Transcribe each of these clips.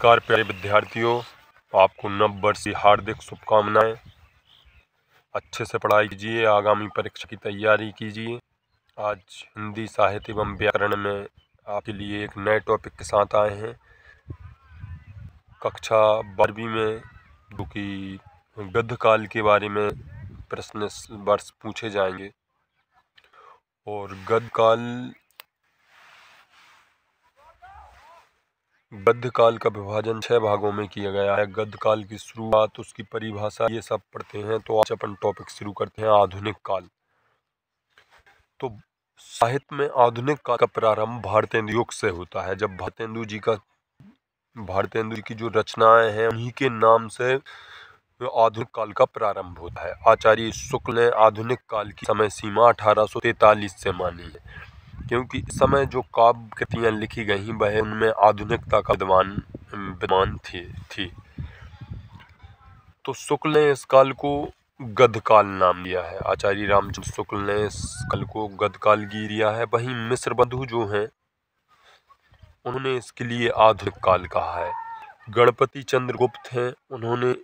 नमस्कार प्यारे विद्यार्थियों, आपको नव वर्ष की हार्दिक शुभकामनाएं। अच्छे से पढ़ाई कीजिए, आगामी परीक्षा की तैयारी कीजिए। आज हिंदी साहित्य एवं व्याकरण में आपके लिए एक नए टॉपिक के साथ आए हैं। कक्षा 12वीं में जो कि गद्य काल के बारे में प्रश्न इस वर्ष पूछे जाएंगे। और गद्य काल का विभाजन 6 भागों में किया गया है। गद्य काल की शुरुआत, उसकी परिभाषा, ये सब पढ़ते हैं। तो आज अपन टॉपिक शुरू करते हैं आधुनिक काल। तो साहित्य में आधुनिक काल का प्रारंभ भारतेंदु युग से होता है। जब भारतेंदु जी की जो रचनाएं हैं उन्हीं के नाम से आधुनिक काल का प्रारंभ होता है। आचार्य शुक्ल ने आधुनिक काल की समय सीमा 1843 से मानी है, क्योंकि इस समय जो काव्य कृतियाँ लिखी गई वह उनमें आधुनिकता का विद्वान थी। तो शुक्ल ने इस काल को गद्य काल नाम दिया है। आचार्य रामचंद्र शुक्ल ने इस काल को गद्य काल दिया है। वहीं मिश्र बंधु जो हैं उन्होंने इसके लिए आधुनिक काल कहा है। गणपति चंद्र गुप्त हैं, उन्होंने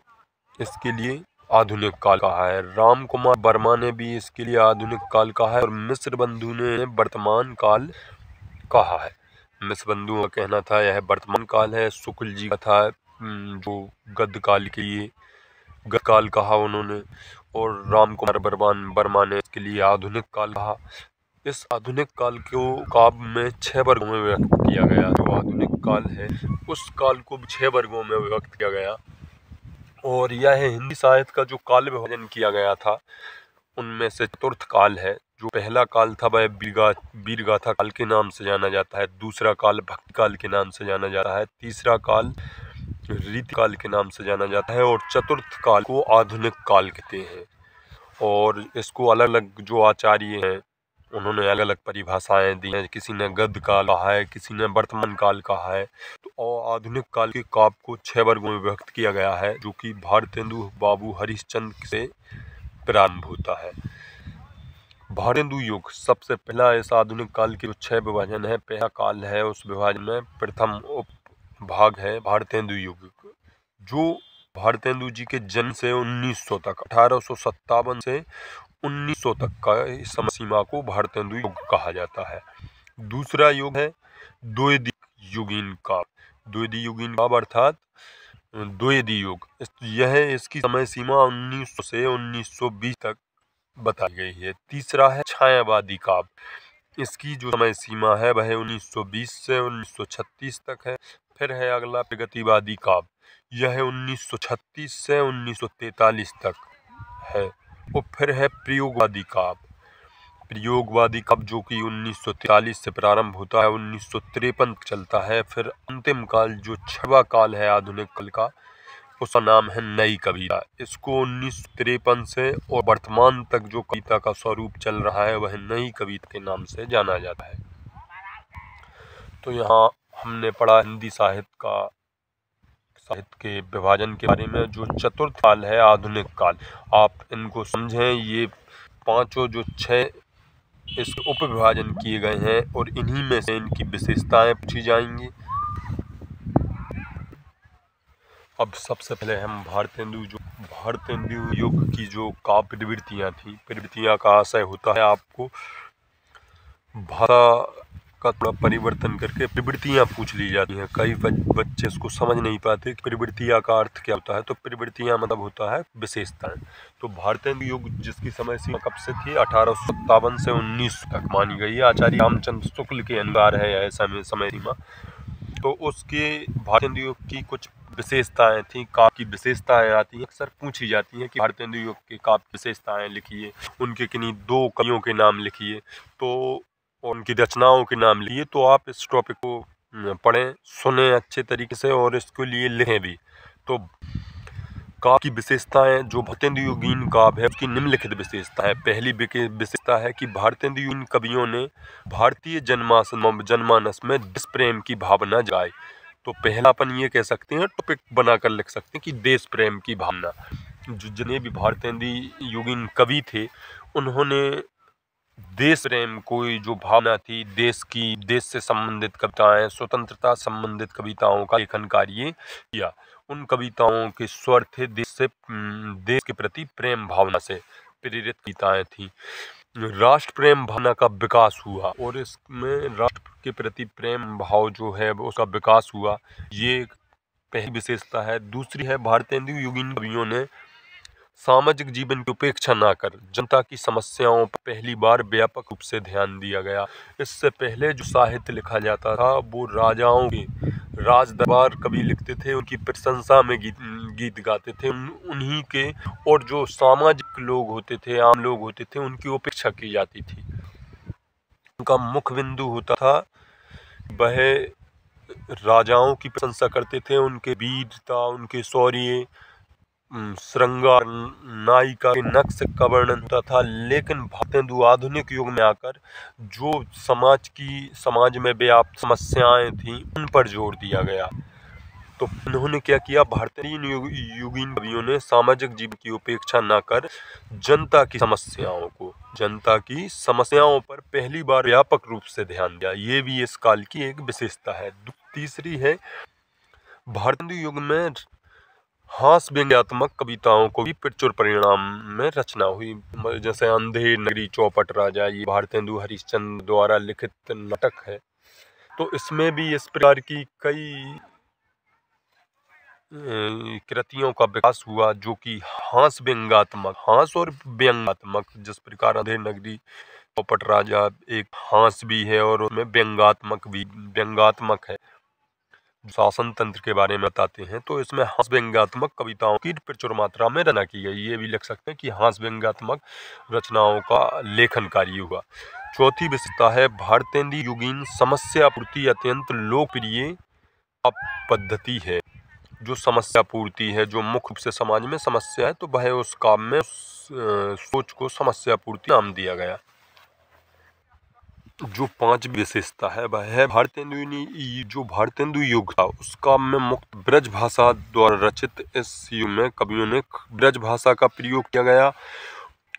इसके लिए आधुनिक काल कहा है। राम कुमार वर्मा ने भी इसके लिए आधुनिक काल कहा है। और मिश्र बंधु ने वर्तमान काल कहा है। मिश्र बंधु का कहना था यह वर्तमान काल है। शुक्ल जी का था जो गद्य काल के लिए गद्य काल कहा उन्होंने। और राम कुमार वर्मा ने इसके लिए आधुनिक काल कहा। इस आधुनिक काल को काव्य में 6 वर्गों में व्यक्त किया गया। जो आधुनिक काल है उस काल को 6 वर्गों में व्यक्त किया गया। और यह हिंदी साहित्य का जो काल विभाजन किया गया था उनमें से चतुर्थ काल है। जो पहला काल था वह वीरगाथा काल के नाम से जाना जाता है। दूसरा काल भक्ति काल के नाम से जाना जाता है। तीसरा काल रीति काल के नाम से जाना जाता है। और चतुर्थ काल को आधुनिक काल कहते हैं। और इसको अलग अलग जो आचार्य हैं उन्होंने अलग अलग परिभाषाएं दी हैं। किसी ने गद्य काल कहा है, किसी ने वर्तमान काल कहा है। तो आधुनिक काल के काव्य को 6 वर्गों में व्यक्त किया गया है, जो कि भारतेंदु बाबू हरिश्चंद्र से प्रारंभ होता है। भारतेंदु युग सबसे पहला इस आधुनिक काल के 6 विभाजन है। पहला काल है, उस विभाजन में प्रथम उप भाग है भारतेंदु युग, जो भारतेंदु जी के जन्म से 1900 तक 1857 से 1900 तक का समय सीमा को भारतेंदु युग कहा जाता है। दूसरा युग है द्विवेदी युगीन काव्य। द्विवेदी युगीन काव्य अर्थात द्विवेदी युग, इसकी समय सीमा 1900 से 1920 तक बताई गई है। तीसरा है छायावादी काव्य। इसकी जो समय सीमा है वह 1920 से 1936 तक है। फिर है अगला प्रगतिवादी काव्य, यह 1936 से 1943 तक है। और फिर है प्रयोगवादी काव्य। प्रयोगवादी काव्य जो कि 1943 से प्रारंभ होता है, 1953 चलता है। फिर अंतिम काल जो 6वां काल है आधुनिक काल का, उसका नाम है नई कविता। इसको 1953 से और वर्तमान तक जो कविता का स्वरूप चल रहा है वह नई कविता के नाम से जाना जाता है। तो यहाँ हमने पढ़ा हिंदी साहित्य के विभाजन के बारे में। जो चतुर्थ काल है आधुनिक काल, आप इनको समझें। ये पांचों जो 6 इस उप विभाजन किए गए हैं और इन्हीं में से इनकी विशेषताएं पूछी जाएंगी। अब सबसे पहले हम भारतेंदु युग की जो काव्य प्रवृत्तियाँ थी, प्रवृत्तियाँ का आशय होता है आपको भाषा का थोड़ा परिवर्तन करके प्रवृत्तियाँ पूछ ली जाती हैं। कई बच्चे इसको समझ नहीं पाते कि प्रवृत्तियाँ का अर्थ क्या होता है। तो प्रवृत्तियाँ मतलब होता है विशेषताएं। तो भारतेंदु युग जिसकी समय सीमा कब से थी, 1857 से 1900 तक मानी गई है। आचार्य रामचंद्र शुक्ल के अनुसार है यह समय सीमा। तो उसके भारतेंदु युग की कुछ विशेषताएं थी, काव्य की विशेषताएं आती हैं, अक्सर पूछी जाती हैं कि भारतेंदु युग के काव्य विशेषताएं लिखिए, उनके किन्हीं 2 कवियों के नाम लिखिए, तो उनकी रचनाओं के नाम लिए। तो आप इस टॉपिक को पढ़ें, सुने अच्छे तरीके से और इसके लिए लिखें भी। तो काव्य की विशेषताएं, जो भारतेंदु युगीन काव्य है उसकी निम्नलिखित विशेषता है। पहली विशेषता है कि भारतेंदु युगीन कवियों ने भारतीय जनमानस में देश प्रेम की भावना जगाई। तो पहला अपन ये कह सकते हैं, टॉपिक बनाकर लिख सकते हैं कि देश प्रेम की भावना। जो जितने भी भारतेंदु युगीन कवि थे उन्होंने देश प्रेम कोई जो भावना थी, देश से संबंधित कविताएं, स्वतंत्रता संबंधित कविताओं का लेखन कार्य किया। उन कविताओं के स्वर थे देश के प्रति प्रेम भावना से प्रेरित कविताएं थी। राष्ट्र प्रेम भावना का विकास हुआ और इसमें राष्ट्र के प्रति प्रेम भाव जो है उसका विकास हुआ, ये पहली विशेषता है। दूसरी है, भारतेंदु युगीन कवियों ने सामाजिक जीवन की उपेक्षा न कर जनता की समस्याओं पर पहली बार व्यापक रूप से ध्यान दिया गया। इससे पहले जो साहित्य लिखा जाता था वो राजाओं के राज दरबार कवि लिखते थे, उनकी प्रशंसा में गीत गाते थे, उन्हीं के, और जो सामाजिक लोग होते थे, आम लोग होते थे, उनकी उपेक्षा की जाती थी। उनका मुख्य बिंदु होता था वह राजाओं की प्रशंसा करते थे, उनके वीरता, उनके शौर्य, श्रृंगार, नायिका के नक्श का वर्णन होता था। लेकिन भारतेंदु आधुनिक युग में आकर जो समाज में व्याप्त समस्याएं थीं उन पर जोर दिया गया। तो उन्होंने क्या किया, भारतीय युगीन कवियों ने सामाजिक जीवन की उपेक्षा न कर जनता की समस्याओं पर पहली बार व्यापक रूप से ध्यान दिया। ये भी इस काल की एक विशेषता है। तीसरी है, भारतीय युग में हास व्यंग्यात्मक कविताओं को भी प्रचुर परिणाम में रचना हुई। जैसे अंधेर नगरी, चौपट राजा, ये भारतेंदु हरिश्चंद्र द्वारा लिखित नाटक है। तो इसमें भी इस प्रकार की कई कृतियों का विकास हुआ जो कि हास और व्यंग्यात्मक, जिस प्रकार अंधेर नगरी, चौपट राजा एक हास भी है और उसमें व्यंग्यात्मक है, शासन तंत्र के बारे में बताते हैं। तो इसमें हास व्यंग्यात्मक कविताओं की प्रचुर मात्रा में रचना की गई। ये भी लिख सकते हैं कि हास व्यंग्यात्मक रचनाओं का लेखन कार्य हुआ। चौथी विशेषता है, भारतेंदु युगीन समस्या पूर्ति अत्यंत लोकप्रिय पद्धति है। जो समस्या पूर्ति है, जो मुख्य रूप से समाज में समस्या है, तो वह उस काम में सोच को समस्या पूर्ति नाम दिया गया। जो पांचवी विशेषता है वह है, भारतेंदु युग था उस काल में मुक्त ब्रज भाषा द्वारा रचित। इस युग में कवियों ने ब्रज भाषा का प्रयोग किया गया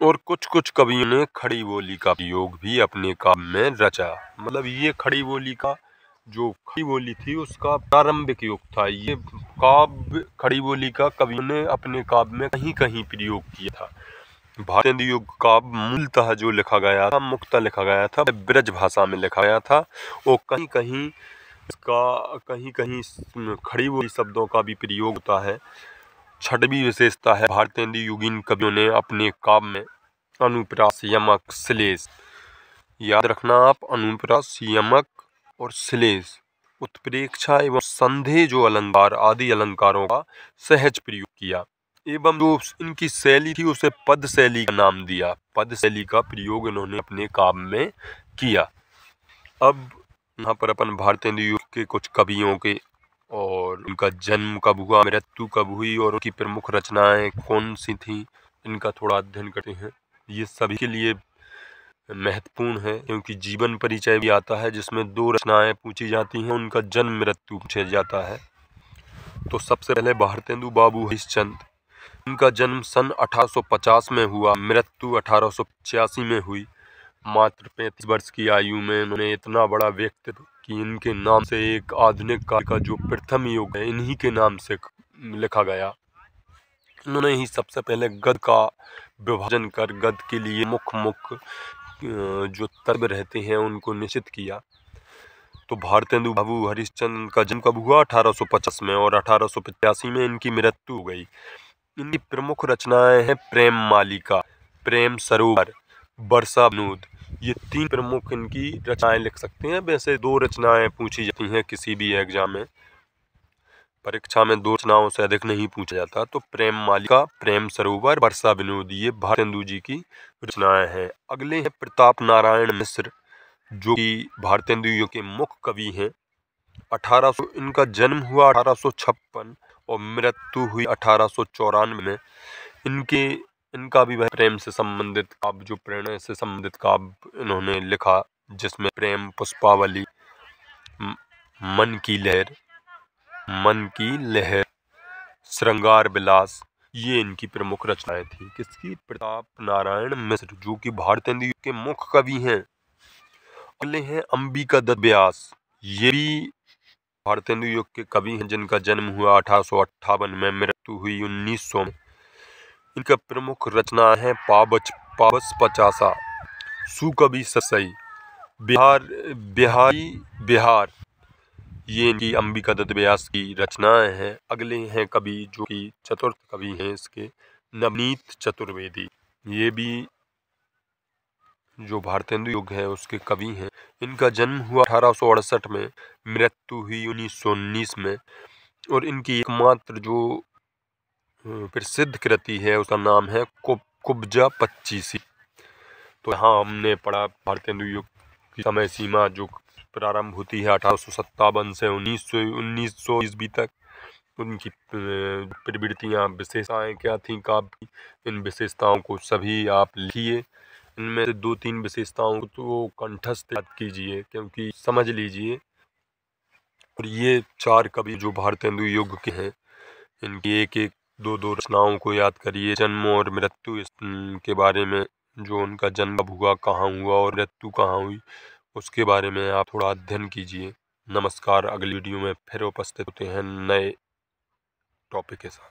और कुछ कवियों ने खड़ी बोली का प्रयोग भी अपने काव्य में रचा। मतलब ये खड़ी बोली थी उसका प्रारंभिक युग था। ये काव्य खड़ी बोली का कवियों ने अपने काव्य में कहीं कहीं प्रयोग किया था। भारतेंदु युग का मूलतः जो लिखा गया था, मुक्तः लिखा गया था, ब्रज भाषा में लिखा गया था और कहीं कहीं खड़ी बोली शब्दों का भी प्रयोग होता है। छठवीं विशेषता है, भारतेंदु युगीन कवियों ने अपने काव्य में अनुप्रास, यमक, श्लेष, याद रखना आप, अनुप्रास, यमक और श्लेष, उत्प्रेक्षा एवं संधेय जो अलंकार आदि अलंकारों का सहज प्रयोग किया एवं जो इनकी शैली थी उसे पद शैली का नाम दिया। पद शैली का प्रयोग इन्होंने अपने काव्य में किया। अब यहाँ पर अपन भारतेंदु युग के कुछ कवियों के और उनका जन्म कब हुआ, मृत्यु कब हुई और उनकी प्रमुख रचनाएं कौन सी थी, इनका थोड़ा अध्ययन करते हैं। ये सभी के लिए महत्वपूर्ण है क्योंकि जीवन परिचय भी आता है जिसमें 2 रचनाएं पूछी जाती हैं, उनका जन्म मृत्यु पूछा जाता है। तो सबसे पहले भारतेंदु बाबू हरिश्चंद्र, इनका जन्म सन 1850 में हुआ, मृत्यु 1885 में हुई। मात्र 35 वर्ष की आयु में इन्होंने इतना बड़ा व्यक्तित्व कि इनके नाम से एक आधुनिक काल का जो प्रथम युग है इन्हीं के नाम से लिखा गया। इन्होंने ही सबसे पहले गद्य का विभाजन कर गद्य के लिए मुख्य जो तत्व रहते हैं उनको निश्चित किया। तो भारतेंदु बाबू हरिश्चंद्र का जन्म कब हुआ, 1850 में, और 1885 में इनकी मृत्यु हो गई। इनकी प्रमुख रचनाएं हैं प्रेम मालिका, प्रेम सरोवर, वर्षा विनोद। ये 3 प्रमुख इनकी रचनाएं लिख सकते हैं। वैसे 2 रचनाएं पूछी जाती हैं किसी भी एग्जाम में, परीक्षा में 2 रचनाओं से अधिक नहीं पूछा जाता। तो प्रेम मालिका, प्रेम सरोवर, वर्षा विनोद, ये भारतेंदु जी की रचनाएं हैं। अगले हैं प्रताप नारायण मिश्र, जो कि भारतेंदु युग के मुख्य कवि हैं। इनका जन्म हुआ 1856 और मृत्यु हुई 1894 में। इनका भी वह प्रेम से संबंधित काव्य, जो प्रेरणा से संबंधित काव्य इन्होंने लिखा, जिसमें प्रेम पुष्पावली, मन की लहर, श्रृंगार विलास, ये इनकी प्रमुख रचनाएं थी। किसकी? प्रताप नारायण मिश्र, जो कि भारतेंदु युग के मुख्य कवि हैं। अगले हैं अंबिका दत्त व्यास, ये भी भारतेंदु युग के कवि हैं, जिनका जन्म हुआ 1858 में, मृत्यु हुई 1900 में। इनका प्रमुख रचना है पावस पचासा, सुकवि ससई, बिहार। ये इनकी अंबिका दत्त व्यास की रचनाएं हैं। अगले हैं कवि जो कि चतुर्थ कवि हैं इसके, नवनीत चतुर्वेदी। ये भी जो भारतेंदु युग है उसके कवि हैं। इनका जन्म हुआ 1868 में, मृत्यु हुई 1919 में। और इनकी एकमात्र जो प्रसिद्ध कृति है उसका नाम है कुब्जा पच्चीसी। तो यहाँ हमने पढ़ा भारतेंदु युग की समय सीमा जो प्रारंभ होती है 1857 से 1900 ईस्वी तक। उनकी प्रवृत्तियाँ, विशेषताएं क्या थीं काव्य, इन विशेषताओं को सभी आप लिखिए। इनमें से 2-3 विशेषताओं को तो कंठस्थ याद कीजिए, क्योंकि समझ लीजिए। और ये 4 कवि जो भारतेंदु युग के हैं, इनकी एक 2-2 रचनाओं को याद करिए। जन्म और मृत्यु के बारे में, जो उनका जन्म कब हुआ, कहाँ हुआ और मृत्यु कहाँ हुई, उसके बारे में आप थोड़ा अध्ययन कीजिए। नमस्कार, अगली वीडियो में फिर उपस्थित होते हैं नए टॉपिक के साथ।